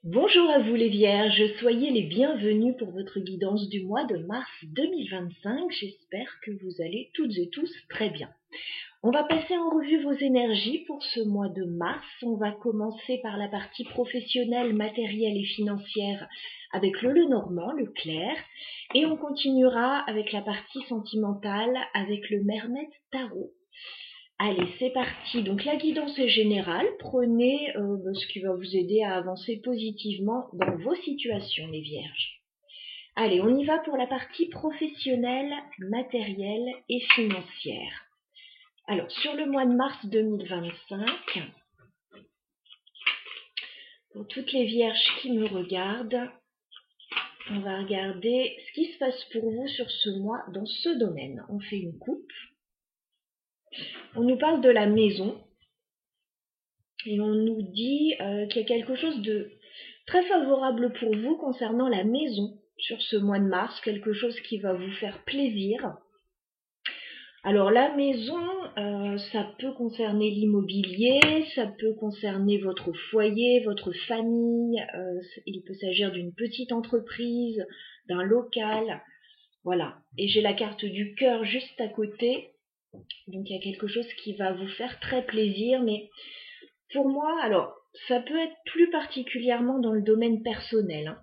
Bonjour à vous les Vierges, soyez les bienvenus pour votre guidance du mois de mars 2025. J'espère que vous allez toutes et tous très bien. On va passer en revue vos énergies pour ce mois de mars. On va commencer par la partie professionnelle, matérielle et financière avec le Lenormand, le clair. Et on continuera avec la partie sentimentale avec le Mermaid Tarot. Allez, c'est parti. Donc la guidance est générale. Prenez ce qui va vous aider à avancer positivement dans vos situations, les Vierges. Allez, on y va pour la partie professionnelle, matérielle et financière. Alors, sur le mois de mars 2025, pour toutes les Vierges qui me regardent, on va regarder ce qui se passe pour vous sur ce mois dans ce domaine. On fait une coupe. On nous parle de la maison. Et on nous dit qu'il y a quelque chose de très favorable pour vous concernant la maison sur ce mois de mars, quelque chose qui va vous faire plaisir. Alors la maison, ça peut concerner l'immobilier, ça peut concerner votre foyer, votre famille, il peut s'agir d'une petite entreprise, d'un local, voilà. Et j'ai la carte du cœur juste à côté, donc il y a quelque chose qui va vous faire très plaisir, mais pour moi, alors, ça peut être plus particulièrement dans le domaine personnel.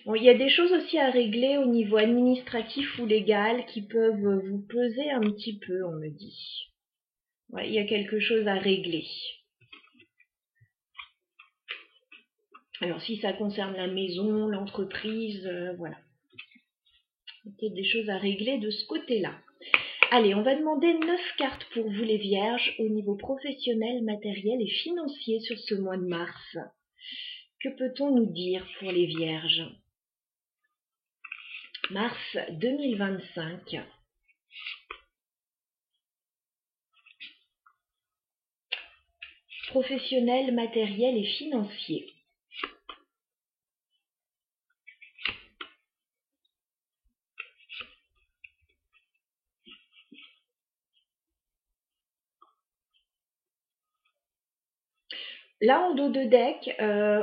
Bon, il y a des choses aussi à régler au niveau administratif ou légal qui peuvent vous peser un petit peu, on me dit. Ouais, il y a quelque chose à régler. Alors, si ça concerne la maison, l'entreprise, voilà. Il y a peut-être des choses à régler de ce côté-là. Allez, on va demander 9 cartes pour vous les Vierges au niveau professionnel, matériel et financier sur ce mois de mars. Que peut-on nous dire pour les Vierges ? Mars 2025. Professionnel, matériel et financier. Là, en dos de deck,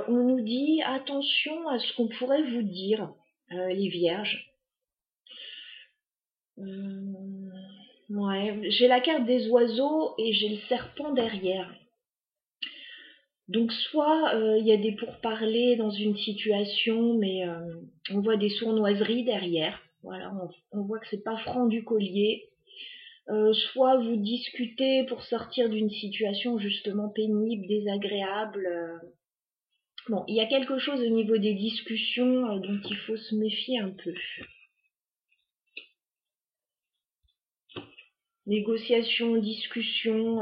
on nous dit attention à ce qu'on pourrait vous dire, les Vierges. Ouais, j'ai la carte des oiseaux et j'ai le serpent derrière. Donc soit il y a des pourparlers dans une situation, mais on voit des sournoiseries derrière. Voilà, on voit que c'est pas franc du collier. Soit vous discutez pour sortir d'une situation justement pénible, désagréable. Bon, il y a quelque chose au niveau des discussions dont il faut se méfier un peu. Négociation, discussion,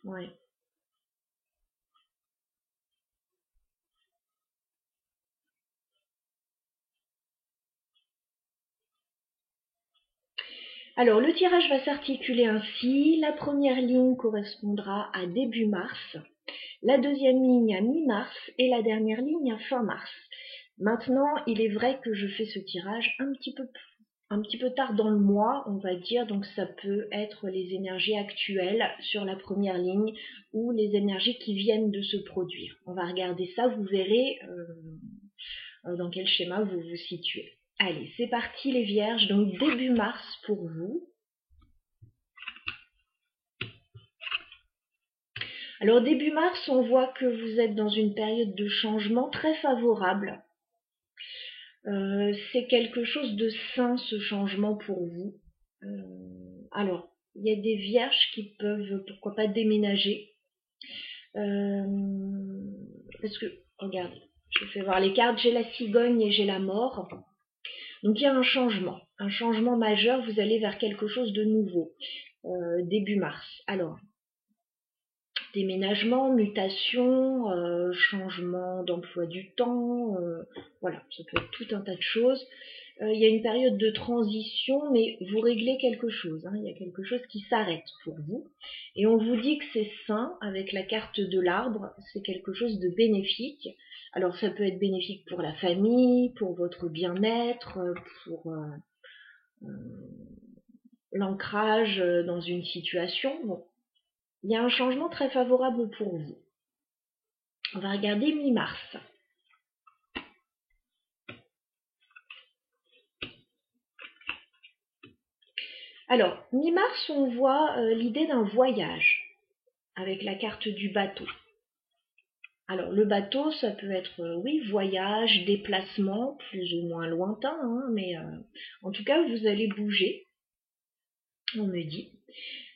ouais. Alors, le tirage va s'articuler ainsi. La première ligne correspondra à début mars, la deuxième ligne à mi-mars et la dernière ligne à fin mars. Maintenant, il est vrai que je fais ce tirage un petit peu tard dans le mois, on va dire, donc ça peut être les énergies actuelles sur la première ligne ou les énergies qui viennent de se produire. On va regarder ça, vous verrez dans quel schéma vous vous situez. Allez, c'est parti les Vierges, donc début mars pour vous. Alors début mars, on voit que vous êtes dans une période de changement très favorable. C'est quelque chose de sain ce changement pour vous. Alors, il y a des vierges qui peuvent, pourquoi pas, déménager. Parce que, regarde, je fais voir les cartes, j'ai la cigogne et j'ai la mort. Donc il y a un changement majeur, vous allez vers quelque chose de nouveau, début mars. Alors, déménagement, mutation, changement d'emploi du temps, voilà, ça peut être tout un tas de choses. Il y a une période de transition, mais vous réglez quelque chose, il y a quelque chose qui s'arrête pour vous. Et on vous dit que c'est sain, avec la carte de l'arbre, c'est quelque chose de bénéfique. Alors ça peut être bénéfique pour la famille, pour votre bien-être, pour l'ancrage dans une situation. Bon, il y a un changement très favorable pour vous. On va regarder mi-mars. Alors, mi-mars, on voit l'idée d'un voyage avec la carte du bateau. Alors, le bateau, ça peut être, oui, voyage, déplacement, plus ou moins lointain, hein, mais en tout cas, vous allez bouger, on me dit.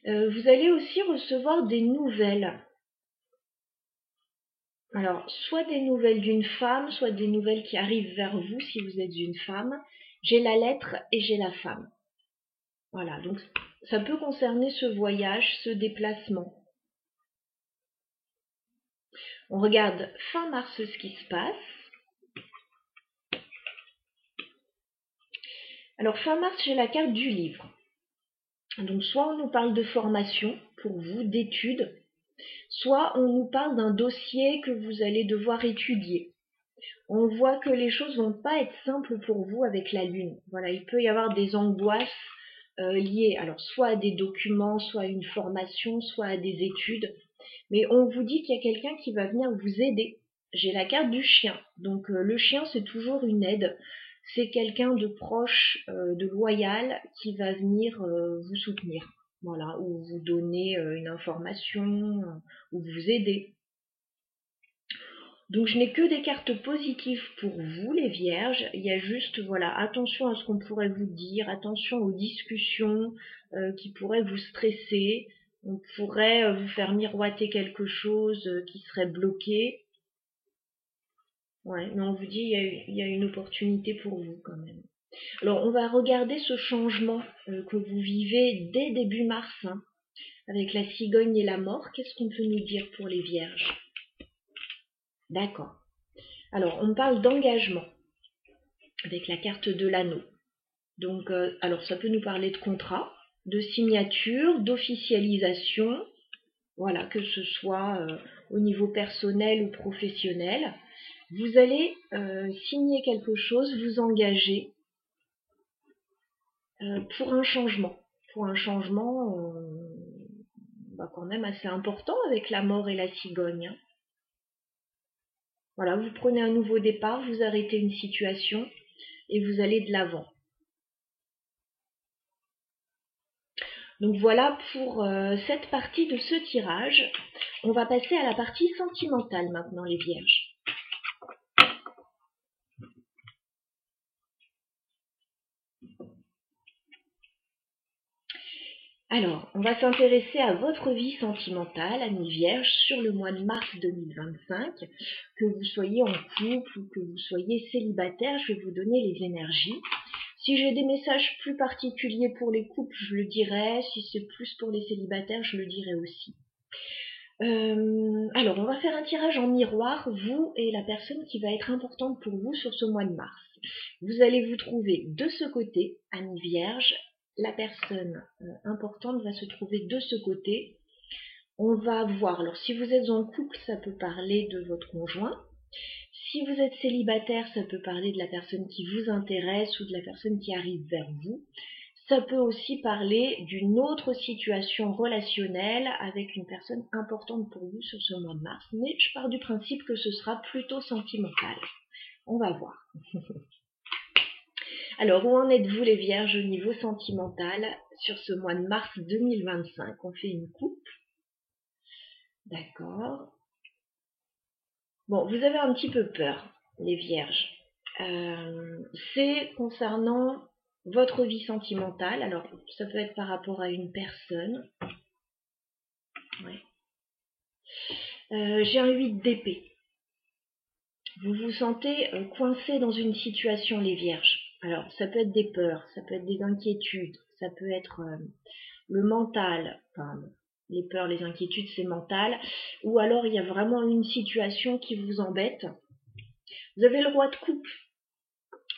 Vous allez aussi recevoir des nouvelles. Alors, soit des nouvelles d'une femme, soit des nouvelles qui arrivent vers vous si vous êtes une femme. J'ai la lettre et j'ai la femme. Voilà, donc ça peut concerner ce voyage, ce déplacement. On regarde fin mars ce qui se passe. Alors, fin mars, j'ai la carte du livre. Donc, soit on nous parle de formation pour vous, d'études, soit on nous parle d'un dossier que vous allez devoir étudier. On voit que les choses vont pas être simples pour vous avec la lune. Voilà, il peut y avoir des angoisses liées, alors soit à des documents, soit à une formation, soit à des études. Mais on vous dit qu'il y a quelqu'un qui va venir vous aider. J'ai la carte du chien. Donc le chien, c'est toujours une aide. C'est quelqu'un de proche, de loyal, qui va venir vous soutenir. Voilà, ou vous donner une information, ou vous aider. Donc je n'ai que des cartes positives pour vous les vierges, il y a juste voilà, attention à ce qu'on pourrait vous dire, attention aux discussions qui pourraient vous stresser, on pourrait vous faire miroiter quelque chose qui serait bloqué. Ouais, mais on vous dit il y a une opportunité pour vous quand même. Alors on va regarder ce changement que vous vivez dès début mars, hein, avec la cigogne et la mort. Qu'est-ce qu'on peut nous dire pour les vierges? D'accord. Alors, on parle d'engagement avec la carte de l'anneau. Donc, alors ça peut nous parler de contrat, de signature, d'officialisation, voilà, que ce soit au niveau personnel ou professionnel. Vous allez signer quelque chose, vous engager pour un changement. Pour un changement quand même assez important avec la mort et la cigogne, hein. Voilà, vous prenez un nouveau départ, vous arrêtez une situation et vous allez de l'avant. Donc voilà pour cette partie de ce tirage. On va passer à la partie sentimentale maintenant, les vierges. Alors, on va s'intéresser à votre vie sentimentale, amis vierges, sur le mois de mars 2025. Que vous soyez en couple ou que vous soyez célibataire, je vais vous donner les énergies. Si j'ai des messages plus particuliers pour les couples, je le dirai. Si c'est plus pour les célibataires, je le dirai aussi. Alors, on va faire un tirage en miroir, vous et la personne qui va être importante pour vous sur ce mois de mars. Vous allez vous trouver de ce côté, amis vierges. La personne importante va se trouver de ce côté. On va voir, alors si vous êtes en couple, ça peut parler de votre conjoint. Si vous êtes célibataire, ça peut parler de la personne qui vous intéresse ou de la personne qui arrive vers vous. Ça peut aussi parler d'une autre situation relationnelle avec une personne importante pour vous sur ce mois de mars, mais je pars du principe que ce sera plutôt sentimental. On va voir. Alors, où en êtes-vous les vierges au niveau sentimental sur ce mois de mars 2025? On fait une coupe. D'accord. Bon, vous avez un petit peu peur, les vierges. C'est concernant votre vie sentimentale. Alors, ça peut être par rapport à une personne. Ouais. J'ai un 8 d'épée. Vous vous sentez coincé dans une situation, les vierges. Alors, ça peut être des peurs, ça peut être des inquiétudes, ça peut être le mental. Enfin, les peurs, les inquiétudes, c'est mental. Ou alors, il y a vraiment une situation qui vous embête. Vous avez le roi de coupe.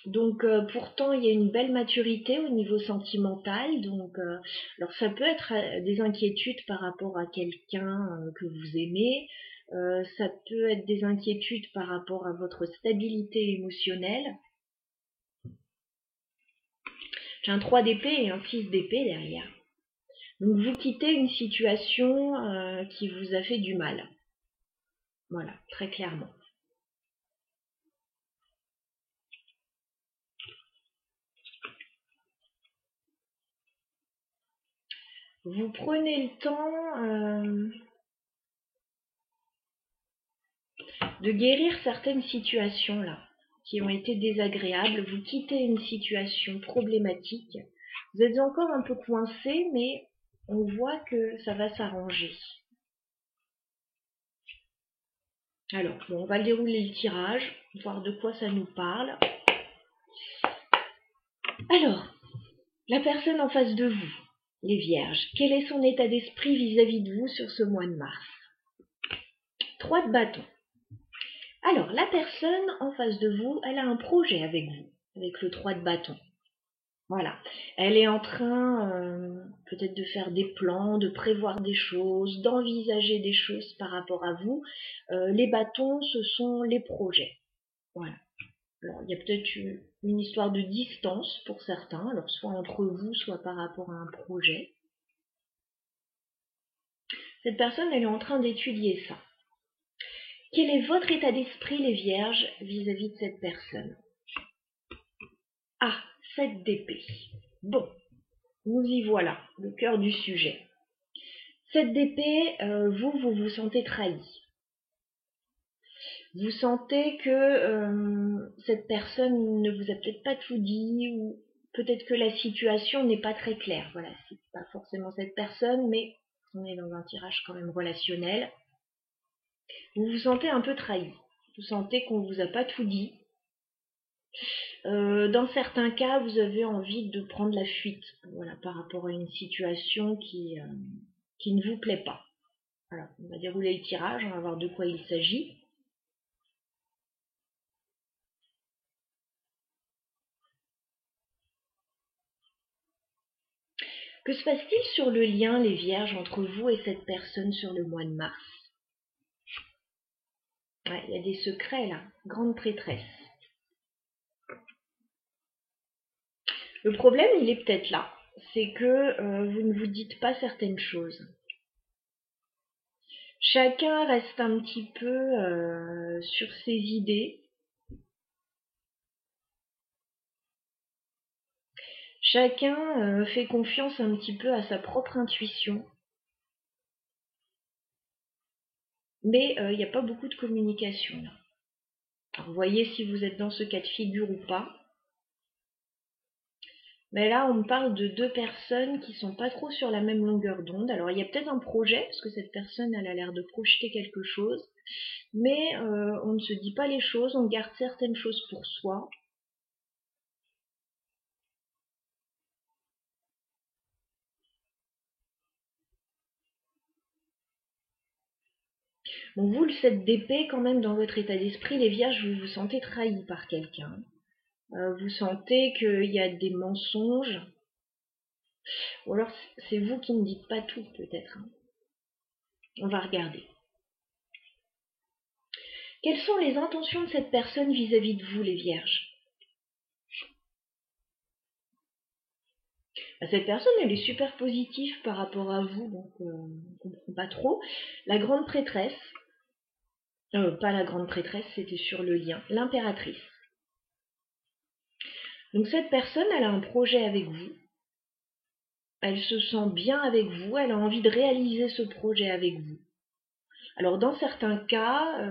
Donc, pourtant, il y a une belle maturité au niveau sentimental. Donc, alors ça peut être des inquiétudes par rapport à quelqu'un que vous aimez. Ça peut être des inquiétudes par rapport à votre stabilité émotionnelle. J'ai un 3 d'épée et un 6 d'épée derrière. Donc vous quittez une situation qui vous a fait du mal. Voilà, très clairement. Vous prenez le temps de guérir certaines situations là, qui ont été désagréables. Vous quittez une situation problématique. Vous êtes encore un peu coincé, mais on voit que ça va s'arranger. Alors, bon, on va dérouler le tirage, voir de quoi ça nous parle. Alors, la personne en face de vous, les vierges, quel est son état d'esprit vis-à-vis de vous sur ce mois de mars? 3 de bâton. Alors, la personne en face de vous, elle a un projet avec vous, avec le 3 de bâton. Voilà. Elle est en train peut-être de faire des plans, de prévoir des choses, d'envisager des choses par rapport à vous. Les bâtons, ce sont les projets. Voilà. Alors, il y a peut-être une histoire de distance pour certains, alors soit entre vous, soit par rapport à un projet. Cette personne, elle est en train d'étudier ça. Quel est votre état d'esprit, les vierges, vis-à-vis de cette personne? Ah, 7 d'épée. Bon, nous y voilà, le cœur du sujet. 7 d'épée, vous vous sentez trahi. Vous sentez que cette personne ne vous a peut-être pas tout dit, ou peut-être que la situation n'est pas très claire. Voilà, c'est pas forcément cette personne, mais on est dans un tirage quand même relationnel. Vous vous sentez un peu trahi. Vous sentez qu'on vous a pas tout dit. Dans certains cas, vous avez envie de prendre la fuite, voilà, par rapport à une situation qui ne vous plaît pas. Alors, on va dérouler le tirage, on va voir de quoi il s'agit. Que se passe-t-il sur le lien, les vierges, entre vous et cette personne sur le mois de mars? Ouais, il y a des secrets là, grande prêtresse. Le problème, il est peut-être là, c'est que vous ne vous dites pas certaines choses. Chacun reste un petit peu sur ses idées. Chacun fait confiance un petit peu à sa propre intuition. Mais il n'y a pas beaucoup de communication là. Alors, vous voyez si vous êtes dans ce cas de figure ou pas. Mais là, on me parle de 2 personnes qui sont pas trop sur la même longueur d'onde. Alors, il y a peut-être un projet, parce que cette personne, elle a l'air de projeter quelque chose. Mais on ne se dit pas les choses, on garde certaines choses pour soi. Bon, vous, le 7 d'épée, quand même, dans votre état d'esprit, les vierges, vous vous sentez trahi par quelqu'un. Vous sentez qu'il y a des mensonges. Ou alors, c'est vous qui ne dites pas tout, peut-être. On va regarder. Quelles sont les intentions de cette personne vis-à-vis de vous, les vierges? Cette personne, elle est super positive par rapport à vous, donc on ne comprend pas trop. La grande prêtresse, pas la grande prêtresse, c'était sur le lien, l'impératrice. Donc cette personne, elle a un projet avec vous, elle se sent bien avec vous, elle a envie de réaliser ce projet avec vous. Alors dans certains cas,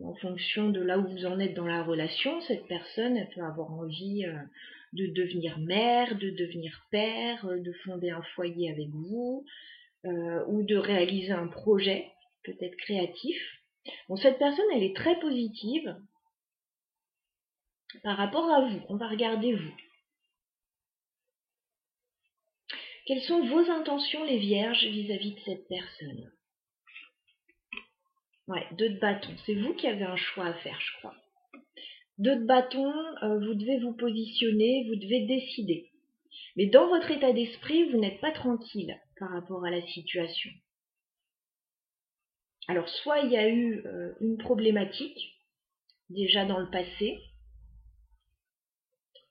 en fonction de là où vous en êtes dans la relation, cette personne, elle peut avoir envie de devenir mère, de devenir père, de fonder un foyer avec vous, ou de réaliser un projet, peut-être créatif. Bon, cette personne, elle est très positive par rapport à vous. On va regarder vous. Quelles sont vos intentions, les vierges, vis-à-vis de cette personne? Ouais, 2 de bâton. C'est vous qui avez un choix à faire, je crois. 2 de bâton, vous devez vous positionner, vous devez décider. Mais dans votre état d'esprit, vous n'êtes pas tranquille par rapport à la situation. Alors, soit il y a eu une problématique, déjà dans le passé,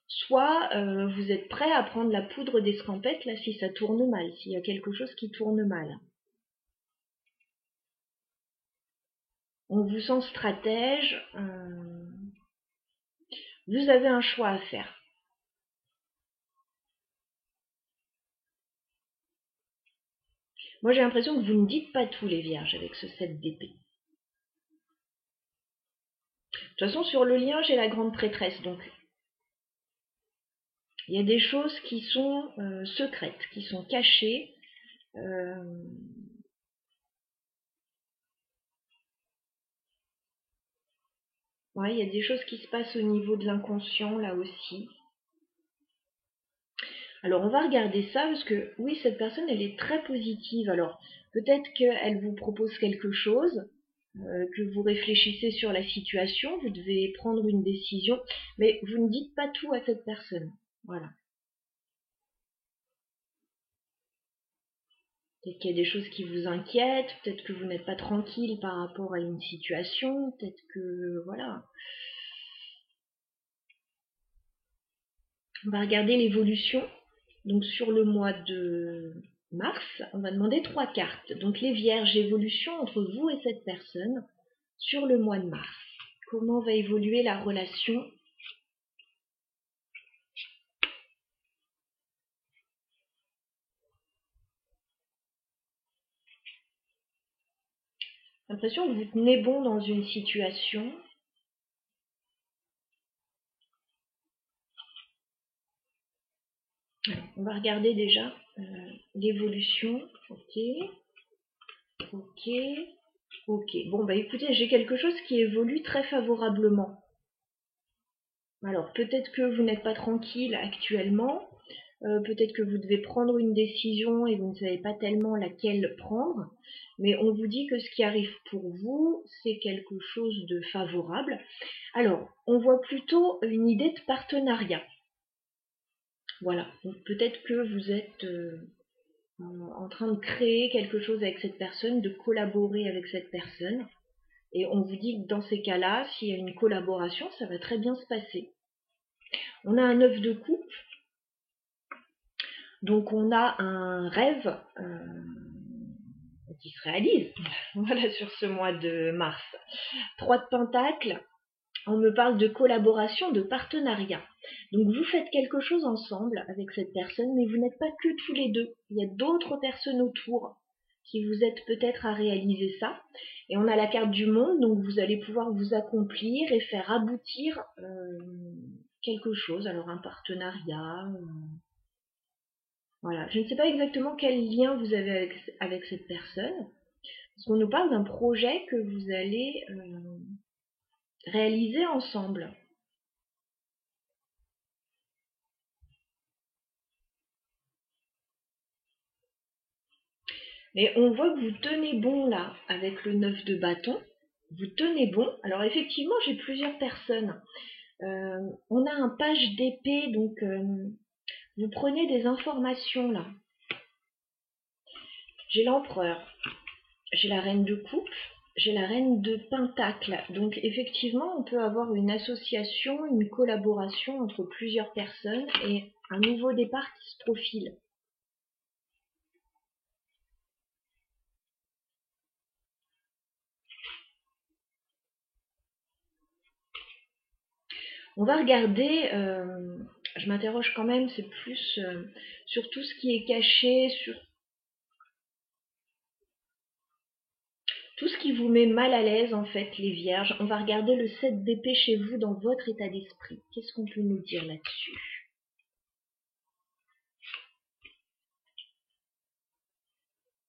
soit vous êtes prêt à prendre la poudre d'escampette là si ça tourne mal, s'il y a quelque chose qui tourne mal. On vous sent stratège, vous avez un choix à faire. Moi j'ai l'impression que vous ne dites pas tout les vierges avec ce 7 d'épée. De toute façon sur le lien j'ai la grande prêtresse, donc il y a des choses qui sont secrètes, qui sont cachées. Ouais, il y a des choses qui se passent au niveau de l'inconscient là aussi. Alors on va regarder ça parce que oui, cette personne elle est très positive. Alors peut-être qu'elle vous propose quelque chose, que vous réfléchissez sur la situation, vous devez prendre une décision, mais vous ne dites pas tout à cette personne. Voilà. Peut-être qu'il y a des choses qui vous inquiètent, peut-être que vous n'êtes pas tranquille par rapport à une situation, peut-être que voilà. On va regarder l'évolution. Donc sur le mois de mars, on va demander 3 cartes. Donc les vierges, évolution entre vous et cette personne sur le mois de mars. Comment va évoluer la relation ? J'ai l'impression que vous tenez bon dans une situation. Alors, on va regarder déjà l'évolution. Ok, ok, ok. Bon, bah écoutez, j'ai quelque chose qui évolue très favorablement. Alors, peut-être que vous n'êtes pas tranquille actuellement. Peut-être que vous devez prendre une décision et vous ne savez pas tellement laquelle prendre, mais on vous dit que ce qui arrive pour vous, c'est quelque chose de favorable. Alors, on voit plutôt une idée de partenariat. Voilà, donc peut-être que vous êtes en train de créer quelque chose avec cette personne, de collaborer avec cette personne, et on vous dit que dans ces cas-là, s'il y a une collaboration, ça va très bien se passer. On a un œuf de coupe. Donc on a un rêve qui se réalise, voilà, sur ce mois de mars. 3 de pentacles, on me parle de collaboration, de partenariat. Donc vous faites quelque chose ensemble avec cette personne, mais vous n'êtes pas que tous les deux. Il y a d'autres personnes autour qui vous aident peut-être à réaliser ça. Et on a la carte du monde, donc vous allez pouvoir vous accomplir et faire aboutir quelque chose. Alors un partenariat... Voilà, je ne sais pas exactement quel lien vous avez avec cette personne, parce qu'on nous parle d'un projet que vous allez réaliser ensemble. Mais on voit que vous tenez bon là, avec le 9 de bâton, vous tenez bon. Alors effectivement, j'ai plusieurs personnes. On a un page d'épée, donc vous prenez des informations là. J'ai l'empereur, j'ai la reine de coupe, j'ai la reine de pentacle. Donc effectivement, on peut avoir une association, une collaboration entre plusieurs personnes et un nouveau départ qui se profile. On va regarder, je m'interroge quand même, c'est plus sur tout ce qui est caché, sur tout ce qui vous met mal à l'aise en fait, les vierges. On va regarder le 7 d'épée chez vous dans votre état d'esprit. Qu'est-ce qu'on peut nous dire là-dessus ?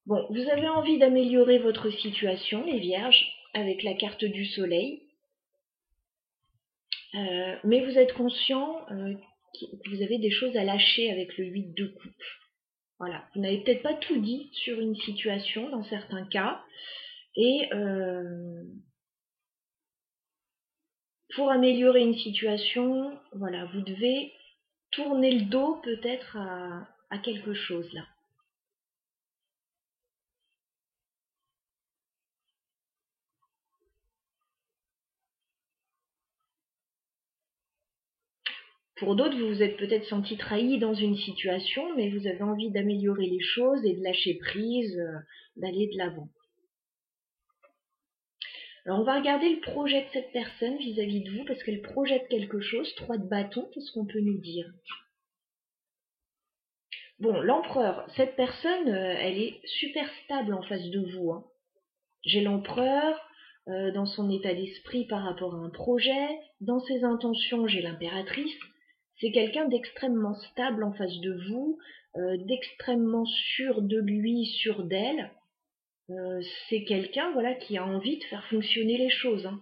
Bon, vous avez envie d'améliorer votre situation, les vierges, avec la carte du soleil. Mais vous êtes conscient que vous avez des choses à lâcher avec le 8 de coupe. Voilà, vous n'avez peut-être pas tout dit sur une situation dans certains cas. Et pour améliorer une situation, voilà, vous devez tourner le dos peut-être à quelque chose là. Pour d'autres, vous vous êtes peut-être senti trahi dans une situation, mais vous avez envie d'améliorer les choses et de lâcher prise, d'aller de l'avant. Alors on va regarder le projet de cette personne vis-à-vis de vous, parce qu'elle projette quelque chose. 3 de bâton, qu'est-ce qu'on peut nous dire? Bon, l'empereur, cette personne, elle est super stable en face de vous, hein. J'ai l'empereur, dans son état d'esprit par rapport à un projet, dans ses intentions, j'ai l'impératrice. C'est quelqu'un d'extrêmement stable en face de vous, d'extrêmement sûr de lui, sûr d'elle. C'est quelqu'un, voilà, qui a envie de faire fonctionner les choses, hein.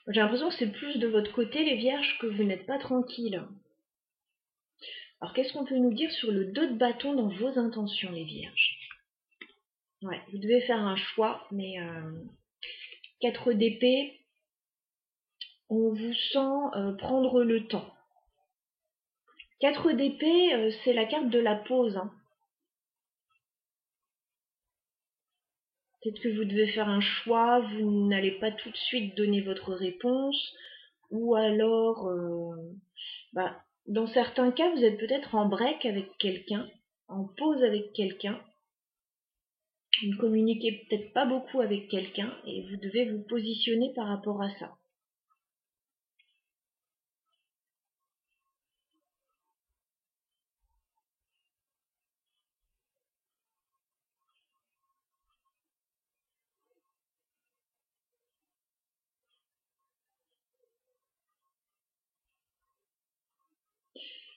J'ai l'impression que c'est plus de votre côté, les vierges, que vous n'êtes pas tranquille. Alors qu'est-ce qu'on peut nous dire sur le 2 de bâton dans vos intentions, les vierges? Ouais, vous devez faire un choix, mais 4 d'épée, on vous sent prendre le temps. 4 d'épée, c'est la carte de la pause, hein. Peut-être que vous devez faire un choix, vous n'allez pas tout de suite donner votre réponse, ou alors, dans certains cas, vous êtes peut-être en break avec quelqu'un, en pause avec quelqu'un. Vous ne communiquez peut-être pas beaucoup avec quelqu'un et vous devez vous positionner par rapport à ça.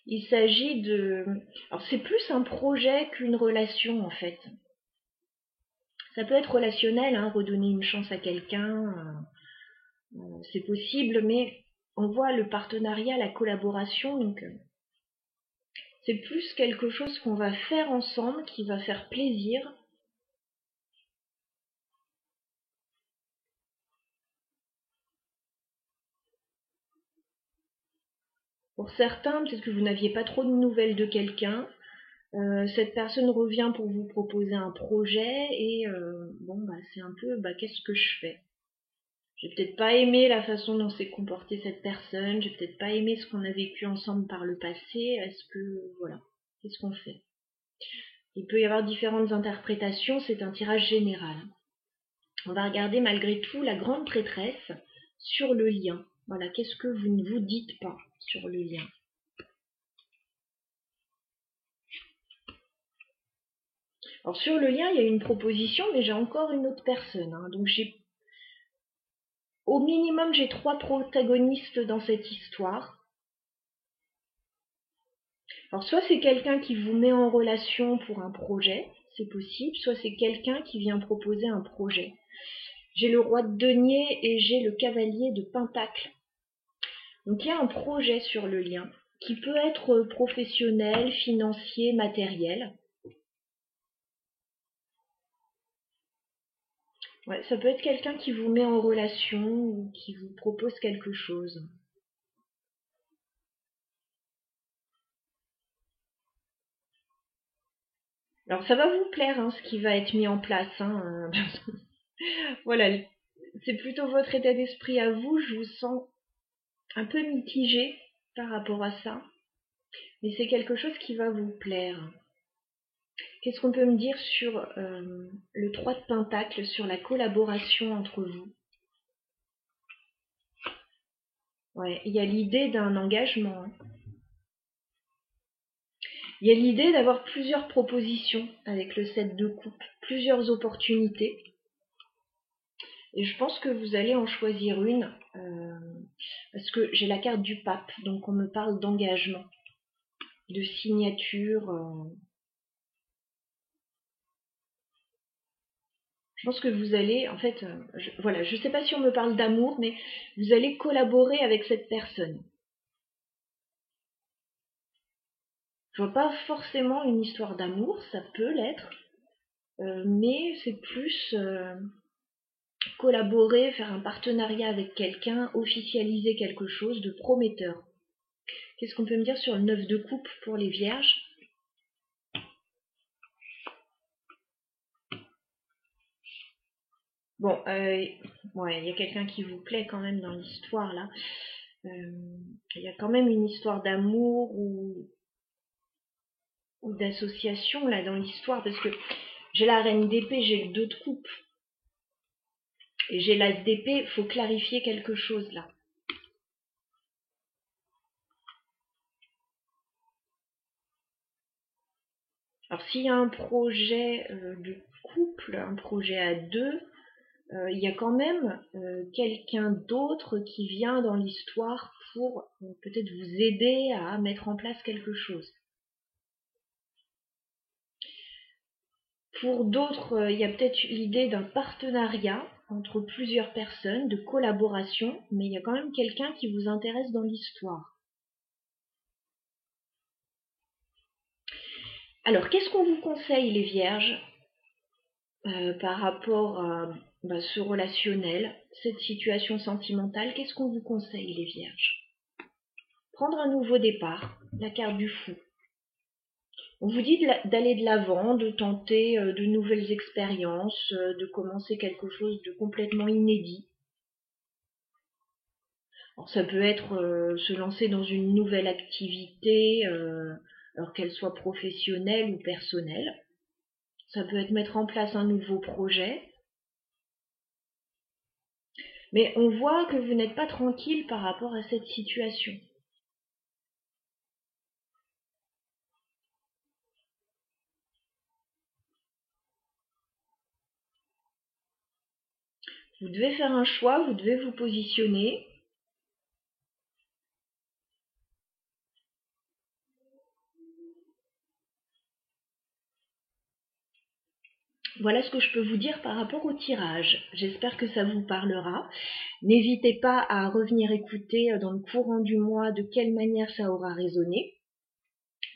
Il s'agit de... Alors c'est plus un projet qu'une relation en fait. Ça peut être relationnel, hein, redonner une chance à quelqu'un, c'est possible, mais on voit le partenariat, la collaboration, donc c'est plus quelque chose qu'on va faire ensemble, qui va faire plaisir. Pour certains, peut-être que vous n'aviez pas trop de nouvelles de quelqu'un. Cette personne revient pour vous proposer un projet et c'est un peu qu'est-ce que je fais? J'ai peut-être pas aimé la façon dont s'est comportée cette personne, j'ai peut-être pas aimé ce qu'on a vécu ensemble par le passé, est-ce que voilà, qu'est-ce qu'on fait? Il peut y avoir différentes interprétations, c'est un tirage général. On va regarder malgré tout la grande prêtresse sur le lien. Voilà, qu'est-ce que vous ne vous dites pas sur le lien? Alors sur le lien, il y a une proposition, mais j'ai encore une autre personne, hein. Donc au minimum, j'ai 3 protagonistes dans cette histoire. Alors soit c'est quelqu'un qui vous met en relation pour un projet, c'est possible, soit c'est quelqu'un qui vient proposer un projet. J'ai le roi de denier et j'ai le cavalier de pentacle. Donc il y a un projet sur le lien qui peut être professionnel, financier, matériel. Ouais, ça peut être quelqu'un qui vous met en relation ou qui vous propose quelque chose. Alors ça va vous plaire, hein, ce qui va être mis en place, hein. Voilà, c'est plutôt votre état d'esprit à vous. Je vous sens un peu mitigé par rapport à ça, mais c'est quelque chose qui va vous plaire. Qu'est-ce qu'on peut me dire sur le 3 de pentacle, sur la collaboration entre vous? Ouais, il y a l'idée d'un engagement, hein. Il y a l'idée d'avoir plusieurs propositions avec le 7 de coupe, plusieurs opportunités. Et je pense que vous allez en choisir une, parce que j'ai la carte du pape, donc on me parle d'engagement, de signature. Je pense que vous allez, en fait, je sais pas si on me parle d'amour, mais vous allez collaborer avec cette personne. Je vois pas forcément une histoire d'amour, ça peut l'être, mais c'est plus collaborer, faire un partenariat avec quelqu'un, officialiser quelque chose de prometteur. Qu'est-ce qu'on peut me dire sur le 9 de coupe pour les vierges? Bon, ouais, il y a quelqu'un qui vous plaît quand même dans l'histoire là. Il y a quand même une histoire d'amour ou d'association là dans l'histoire, parce que j'ai la reine d'épée, j'ai le 2 de coupe et j'ai l'as d'épée. Faut clarifier quelque chose là. Alors s'il y a un projet de couple, un projet à deux, il y a quand même quelqu'un d'autre qui vient dans l'histoire pour peut-être vous aider à mettre en place quelque chose. Pour d'autres, il y a peut-être l'idée d'un partenariat entre plusieurs personnes, de collaboration, mais il y a quand même quelqu'un qui vous intéresse dans l'histoire. Alors, qu'est-ce qu'on vous conseille, les vierges, par rapport à ce relationnel, cette situation sentimentale? Qu'est-ce qu'on vous conseille, les vierges? Prendre un nouveau départ, la carte du fou. On vous dit d'aller de l'avant, de tenter de nouvelles expériences, de commencer quelque chose de complètement inédit. Alors, ça peut être se lancer dans une nouvelle activité, alors qu'elle soit professionnelle ou personnelle. Ça peut être mettre en place un nouveau projet. Mais on voit que vous n'êtes pas tranquille par rapport à cette situation. Vous devez faire un choix, vous devez vous positionner. Voilà ce que je peux vous dire par rapport au tirage. J'espère que ça vous parlera. N'hésitez pas à revenir écouter dans le courant du mois de quelle manière ça aura résonné.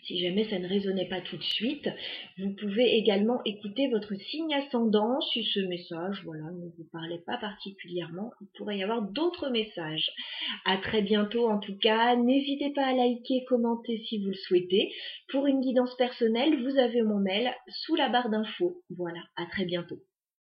Si jamais ça ne résonnait pas tout de suite, vous pouvez également écouter votre signe ascendant. Si ce message, voilà, ne vous parlait pas particulièrement, il pourrait y avoir d'autres messages. À très bientôt en tout cas. N'hésitez pas à liker, commenter si vous le souhaitez. Pour une guidance personnelle, vous avez mon mail sous la barre d'infos. Voilà, à très bientôt.